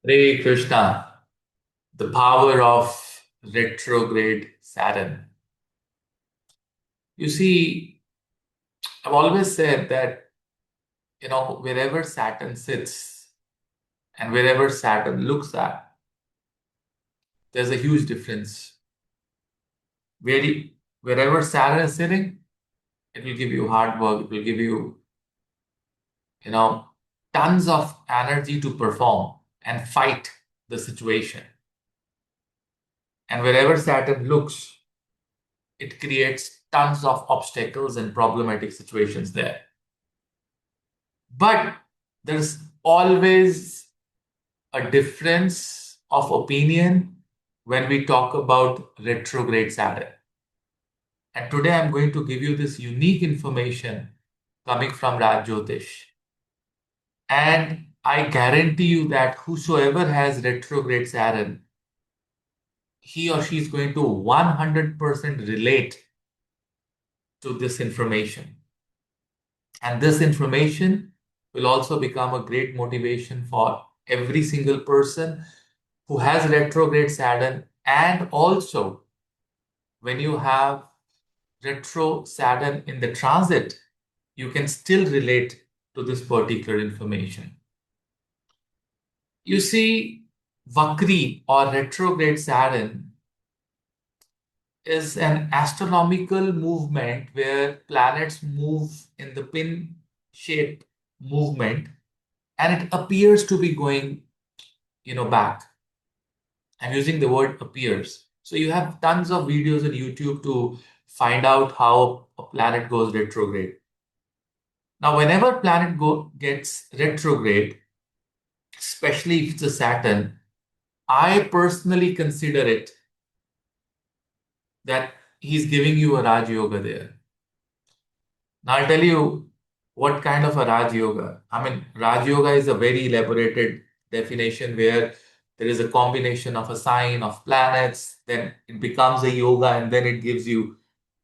Hare Krishna, the power of retrograde Saturn. You see, I've always said that, wherever Saturn sits and wherever Saturn looks at, there's a huge difference. Where wherever Saturn is sitting, it will give you hard work, it will give you, you know, tons of energy to perform and fight the situation. And wherever Saturn looks, it creates tons of obstacles and problematic situations there. But there's always a difference of opinion when we talk about retrograde Saturn. And today I'm going to give you this unique information coming from Jyotish. And I guarantee you that whosoever has retrograde Saturn, he or she is going to 100% relate to this information. And this information will also become a great motivation for every single person who has retrograde Saturn. And also, when you have retro Saturn in the transit, you can still relate to this particular information. You see, Vakri or retrograde Saturn is an astronomical movement where planets move in the pin shape movement, and it appears to be going back. I'm using the word appears. So you have tons of videos on YouTube to find out how a planet goes retrograde. Now, whenever planet gets retrograde, especially if it's a Saturn, I personally consider it that he's giving you a Raj Yoga there. Now, I'll tell you what kind of a Raj Yoga. I mean, Raj Yoga is a very elaborated definition where there is a combination of a sign of planets, then it becomes a yoga, and then it gives you,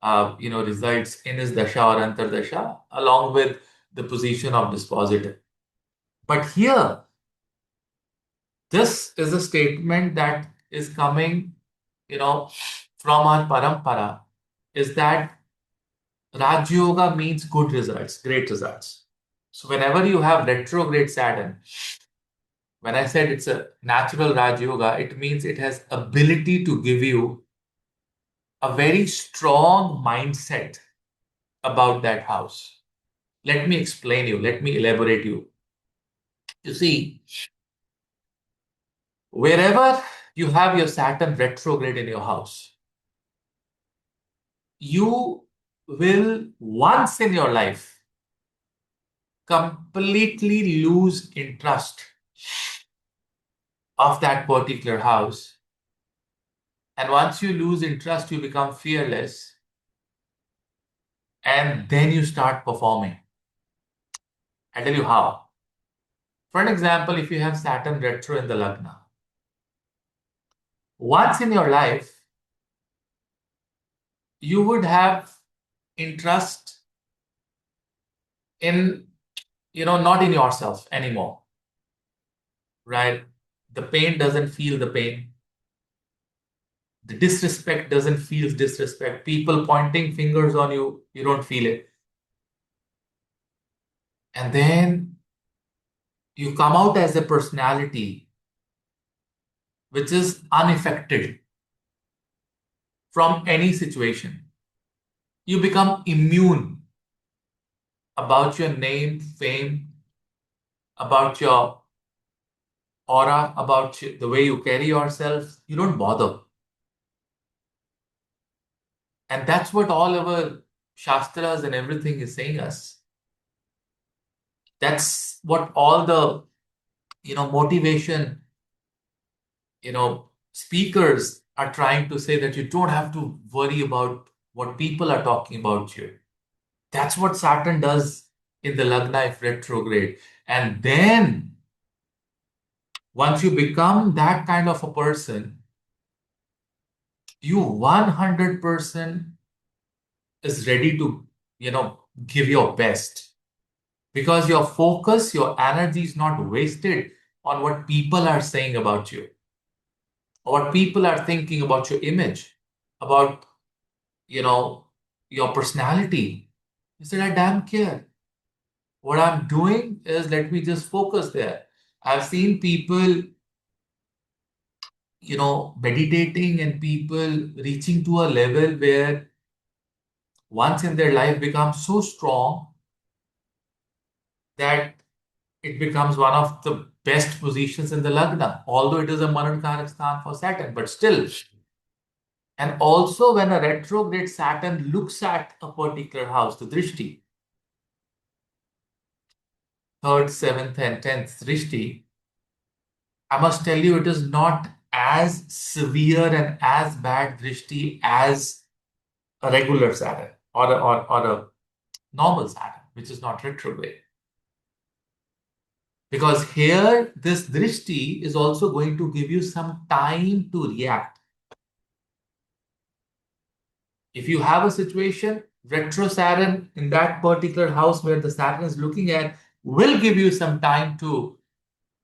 results in his dasha or antardasha, along with the position of dispositor. But here, this is a statement that is coming, you know, from our parampara, is that Raj Yoga means good results, great results. So whenever you have retrograde Saturn, when I said it's a natural Raj Yoga, it means it has ability to give you a very strong mindset about that house. Let me explain you. Let me elaborate you. You see, wherever you have your Saturn retrograde in your house, you will once in your life completely lose interest of that particular house. And once you lose interest, you become fearless, and then you start performing. I'll tell you how. For an example, if you have Saturn retro in the Lagna, once in your life, you would have interest in, not in yourself anymore, right? The pain doesn't feel the pain. The disrespect doesn't feel disrespect. People pointing fingers on you, you don't feel it. And then you come out as a personality which is unaffected from any situation. You become immune about your name, fame, about your aura, about the way you carry yourself. You don't bother. And that's what all our shastras and everything is saying us. That's what all the, motivation, speakers are trying to say, that you don't have to worry about what people are talking about you. That's what Saturn does in the Lagna if retrograde. And then once you become that kind of a person, you 100% is ready to, give your best, because your focus, your energy is not wasted on what people are saying about you, or what people are thinking about your image, about, you know, your personality. You said, I damn care. What I'm doing is let me just focus there. I've seen people, meditating and people reaching to a level where once in their life becomes so strong that it becomes one of the best positions in the Lagna, although it is a Manankarak Sthan for Saturn, but still. And also, when a retrograde Saturn looks at a particular house, the Drishti, third, seventh, and tenth Drishti, I must tell you, it is not as severe and as bad Drishti as a regular Saturn or a normal Saturn, which is not retrograde. Because here, this Drishti is also going to give you some time to react. If you have a situation, retro Saturn in that particular house where the Saturn is looking at will give you some time to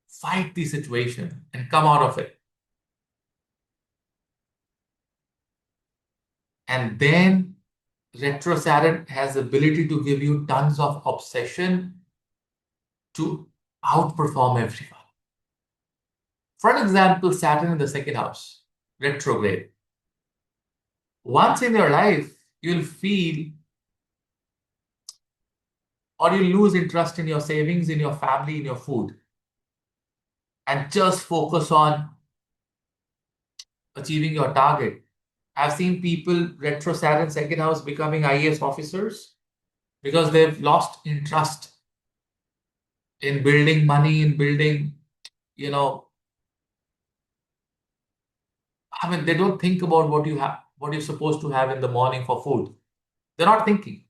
fight the situation and come out of it. And then retro Saturn has the ability to give you tons of obsession to outperform everyone. For an example, Saturn in the second house, retrograde. Once in your life, you'll feel or you lose interest in your savings, in your family, in your food, and just focus on achieving your target. I've seen people retro Saturn second house becoming IAS officers because they've lost interest in building money, in building, you know, they don't think about what you have, what you're supposed to have in the morning for food. They're not thinking.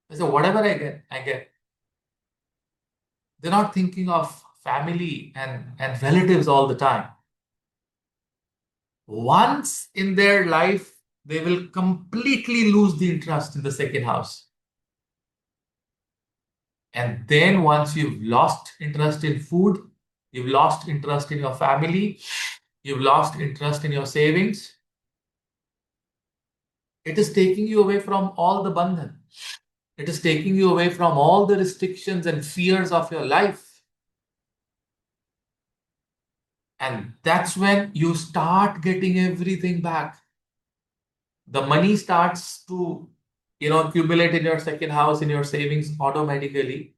They say, whatever I get, I get. They're not thinking of family and relatives all the time. Once in their life, they will completely lose the interest in the second house. And then once you've lost interest in food, you've lost interest in your family, you've lost interest in your savings, it is taking you away from all the bandhan. It is taking you away from all the restrictions and fears of your life. And that's when you start getting everything back. The money starts to, accumulate in your second house, in your savings automatically,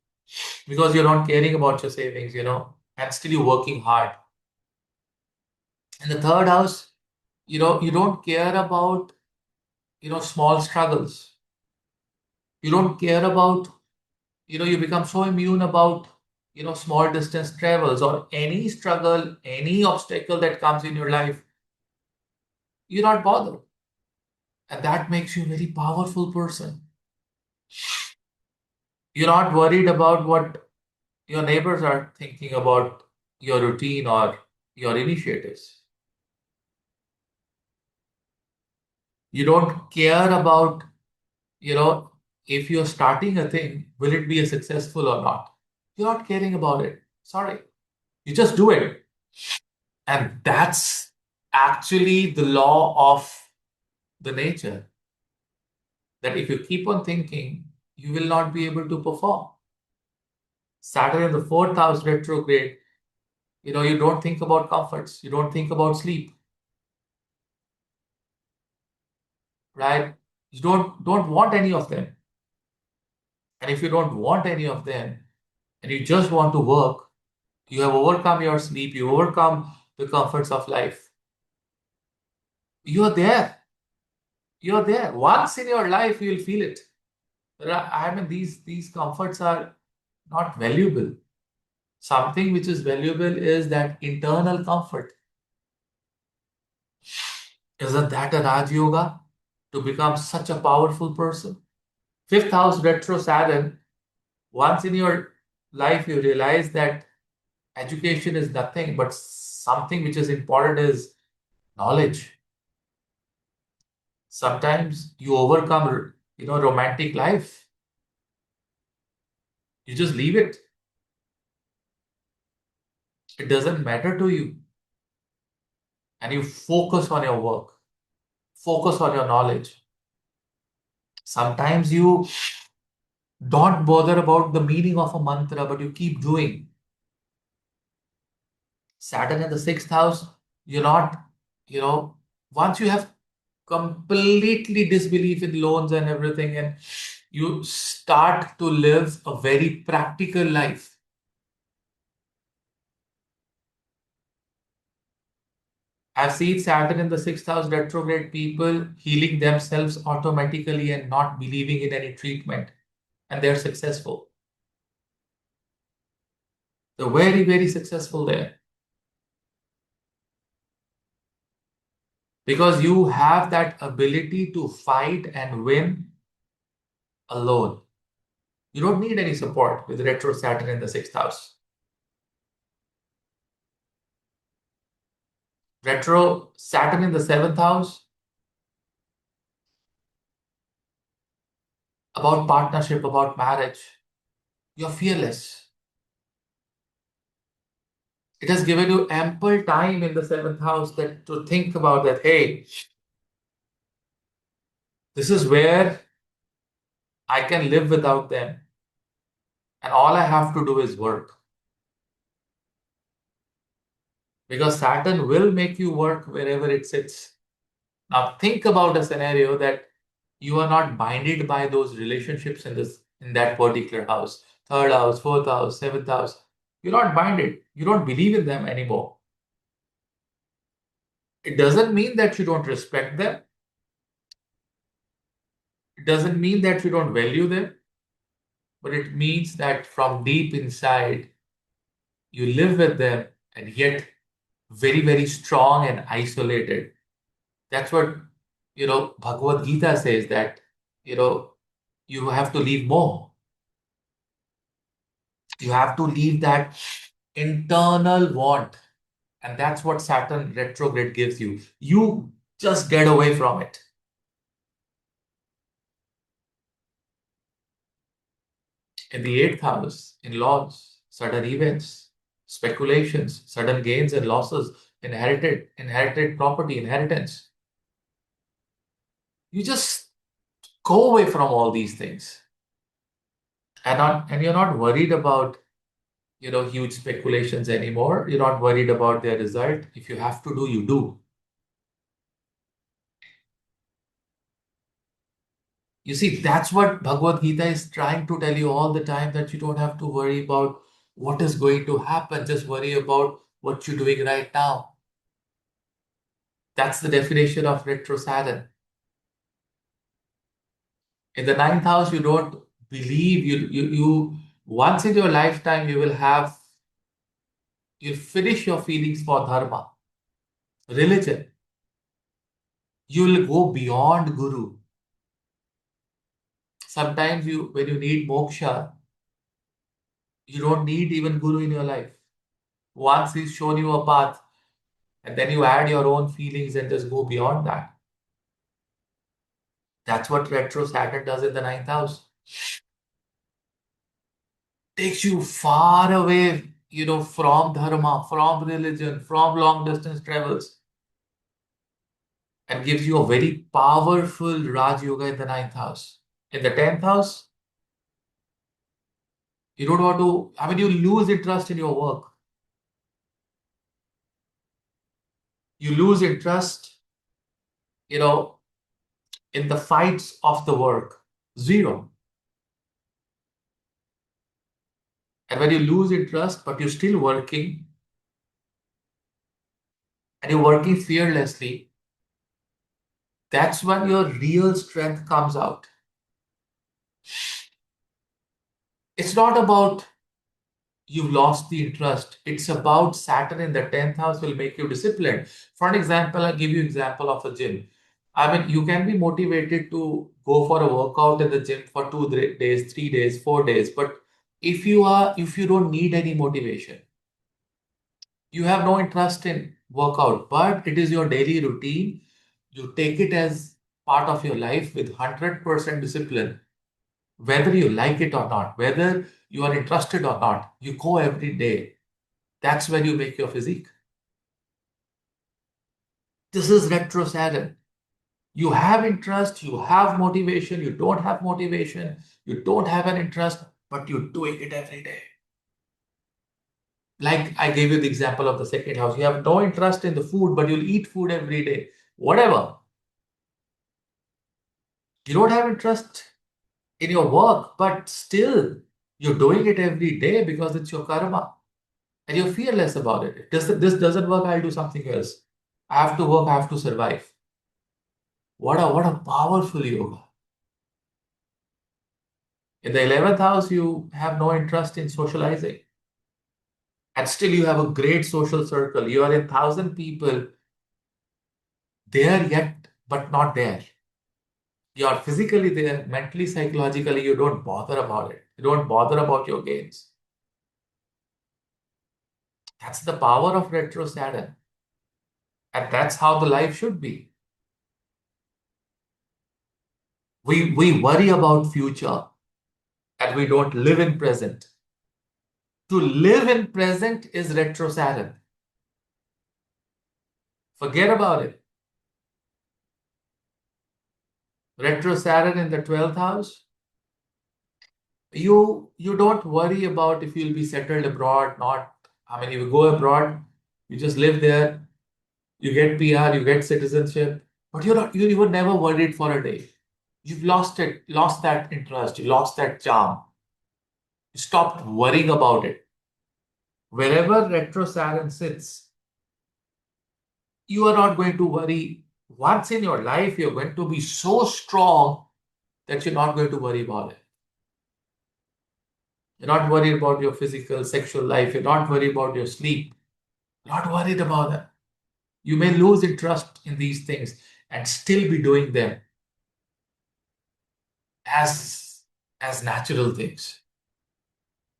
because you're not caring about your savings, and still you're working hard. In the third house, you don't care about, small struggles. You don't care about, you become so immune about, small distance travels or any struggle, any obstacle that comes in your life. You're not bothered. And that makes you a very powerful person. You're not worried about what your neighbors are thinking about your routine or your initiatives. You don't care about, you know, if you're starting a thing, will it be a successful or not? You're not caring about it. Sorry. You just do it. And that's actually the law of the nature. That if you keep on thinking, you will not be able to perform. Saturn in the fourth house retrograde, you don't think about comforts. You don't think about sleep. Right? You don't want any of them. And if you don't want any of them, and you just want to work, you have overcome your sleep, you overcome the comforts of life. You're there. You're there. Once in your life, you'll feel it. I mean, these comforts are not valuable. Something which is valuable is that internal comfort. Isn't that a Raj Yoga to become such a powerful person? Fifth house retro Saturn, once in your life, you realize that education is nothing, but something which is important is knowledge. Sometimes you overcome, romantic life. You just leave it. It doesn't matter to you. And you focus on your work, focus on your knowledge. Sometimes you don't bother about the meaning of a mantra, but you keep doing. Saturn in the sixth house, you're not, you know, once you have completely disbelief in loans and everything, and you start to live a very practical life. I've seen Saturn in the sixth house retrograde people healing themselves automatically and not believing in any treatment, and they're successful. They're very, very successful there because you have that ability to fight and win alone. You don't need any support with retro Saturn in the sixth house. Retro Saturn in the seventh house, about partnership, about marriage. You're fearless. It has given you ample time in the seventh house that to think about that. Hey, this is where I can live without them, and all I have to do is work. Because Saturn will make you work wherever it sits. Now think about a scenario that you are not binded by those relationships in that particular house. Third house, fourth house, seventh house. You're not binded. You don't believe in them anymore. It doesn't mean that you don't respect them. It doesn't mean that you don't value them, but it means that from deep inside, you live with them and yet very, very strong and isolated. That's what, Bhagavad Gita says that, you know, you have to leave more. You have to leave that internal want. And that's what Saturn retrograde gives you. You just get away from it. In the eighth house, in laws, sudden events, speculations, sudden gains and losses, inherited property, inheritance. You just go away from all these things. And you're not worried about huge speculations anymore. You're not worried about their result. If you have to do, you do. You see, that's what Bhagavad Gita is trying to tell you all the time, that you don't have to worry about what is going to happen. Just worry about what you're doing right now. That's the definition of retro Saturn. In the ninth house, you don't believe you once in your lifetime you'll finish your feelings for dharma, religion. You'll go beyond guru. Sometimes when you need moksha, you don't need even guru in your life. Once he's shown you a path, and then you add your own feelings and just go beyond that. That's what retro Saturn does in the ninth house. Takes you far away, from dharma, from religion, from long distance travels, and gives you a very powerful Raj Yoga in the ninth house. In the tenth house, you don't want to, you lose interest in your work. You lose interest, you know, in the fights of the work. Zero. And when you lose interest, but you're still working and you're working fearlessly, that's when your real strength comes out. It's not about you've lost the interest. It's about Saturn in the 10th house will make you disciplined. For an example, I'll give you example of a gym. You can be motivated to go for a workout in the gym for 2 days, 3 days, 4 days. But if you don't need any motivation, you have no interest in workout, but it is your daily routine. You take it as part of your life with 100% discipline, whether you like it or not, whether you are interested or not. You go every day. That's when you make your physique. This is retro Saturn. You have interest, you have motivation, you don't have motivation, you don't have an interest, but you're doing it every day. Like I gave you the example of the second house. You have no interest in the food, but you'll eat food every day. Whatever. You don't have interest in your work, but still you're doing it every day because it's your karma and you're fearless about it. If this doesn't work, I'll do something else. I have to work, I have to survive. What a powerful yoga. In the 11th house, you have no interest in socializing. And still you have a great social circle. You are in 1,000 people there yet, but not there. You are physically there, mentally, psychologically, you don't bother about it. You don't bother about your gains. That's the power of retro Saturn. And that's how the life should be. We worry about future and we don't live in present. To live in present is retro Saturn. Forget about it. Retro Saturn in the 12th house. You don't worry about if you'll be settled abroad, not. I mean, you go abroad, you just live there, you get PR, you get citizenship, but you were never worried for a day. You've lost it, lost that interest, you lost that charm. You stopped worrying about it. Wherever retro Saturn sits, you are not going to worry. Once in your life, you're going to be so strong that you're not going to worry about it. You're not worried about your physical, sexual life. You're not worried about your sleep. Not worried about that. You may lose interest in these things and still be doing them as natural things.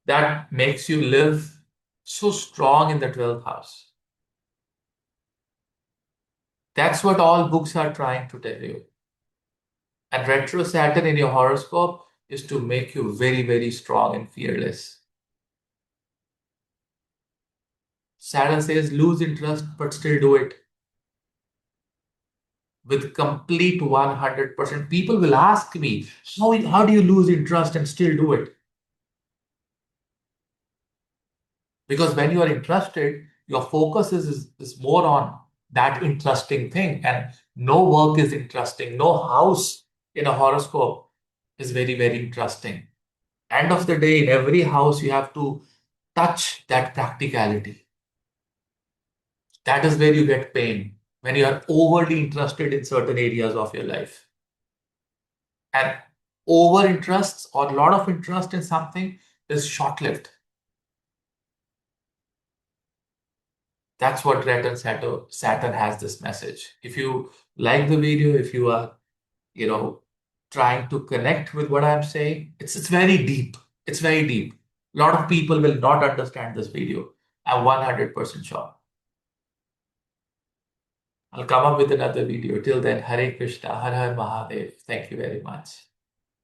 That makes you live so strong in the 12th house. That's what all books are trying to tell you. And retro Saturn in your horoscope is to make you very, very strong and fearless. Saturn says lose interest, but still do it with complete 100%. People will ask me, how do you lose interest and still do it? Because when you are interested, your focus is more on that interesting thing. And no work is interesting. No house in a horoscope is very, very interesting. End of the day, in every house, you have to touch that practicality. That is where you get pain when you are overly interested in certain areas of your life. And over interests or a lot of interest in something is short lived. That's what Saturn has this message. If you like the video, if you are, you know, trying to connect with what I'm saying, it's very deep. It's very deep. A lot of people will not understand this video. I'm 100% sure. I'll come up with another video. Till then, Hare Krishna, Har Har Mahadev. Thank you very much.